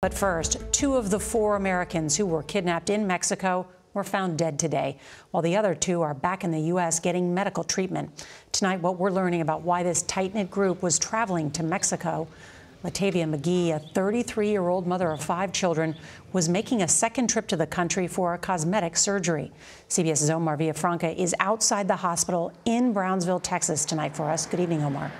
But first, 2 of the 4 Americans who were kidnapped in Mexico were found dead today, while the other 2 are back in the U.S. getting medical treatment. Tonight, what we're learning about why this tight-knit group was traveling to Mexico. Latavia McGee, a 33-year-old mother of 5 children, was making a second trip to the country for a cosmetic surgery. CBS's Omar Villafranca is outside the hospital in Brownsville, Texas tonight for us. Good evening, Omar.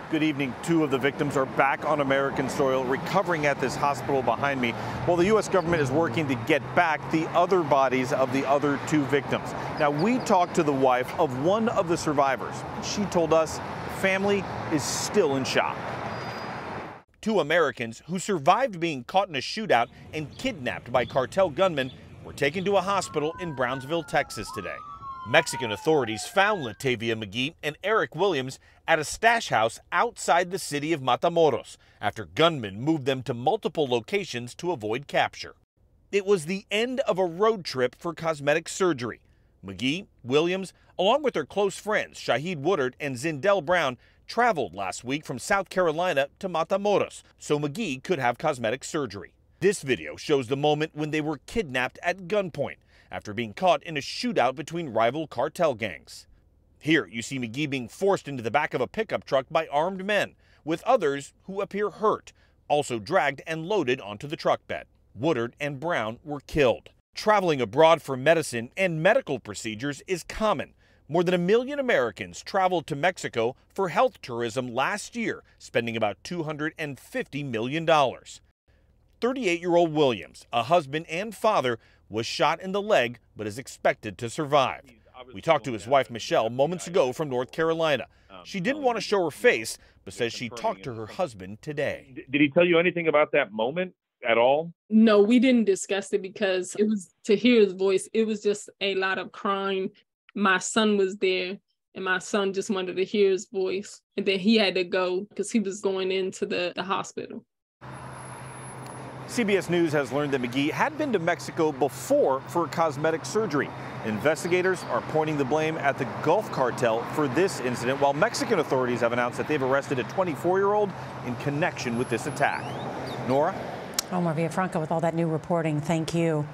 Good evening. 2 of the victims are back on American soil, recovering at this hospital behind me, while the U.S. government is working to get back the other bodies of the other 2 victims. Now, we talked to the wife of one of the survivors. She told us the family is still in shock. 2 Americans who survived being caught in a shootout and kidnapped by cartel gunmen were taken to a hospital in Brownsville, Texas today. Mexican authorities found Latavia McGee and Eric Williams at a stash house outside the city of Matamoros after gunmen moved them to multiple locations to avoid capture. It was the end of a road trip for cosmetic surgery. McGee, Williams, along with their close friends Shahid Woodard and Zindell Brown, traveled last week from South Carolina to Matamoros so McGee could have cosmetic surgery. This video shows the moment when they were kidnapped at gunpoint after being caught in a shootout between rival cartel gangs. Here you see McGee being forced into the back of a pickup truck by armed men, with others who appear hurt, also dragged and loaded onto the truck bed. Woodard and Brown were killed. Traveling abroad for medicine and medical procedures is common. More than 1 million Americans traveled to Mexico for health tourism last year, spending about $250 million. 38-year-old Williams, a husband and father, was shot in the leg but is expected to survive. We talked to his wife, Michelle, moments ago from North Carolina. She didn't want to show her face, but says she talked to her husband today. Did he tell you anything about that moment at all? No, we didn't discuss it because it was to hear his voice. It was just a lot of crying. My son was there, and my son just wanted to hear his voice. And then he had to go because he was going into the hospital. CBS News has learned that McGee had been to Mexico before for cosmetic surgery. Investigators are pointing the blame at the Gulf cartel for this incident, while Mexican authorities have announced that they've arrested a 24-year-old in connection with this attack. Norah? Omar Villafranca with all that new reporting. Thank you.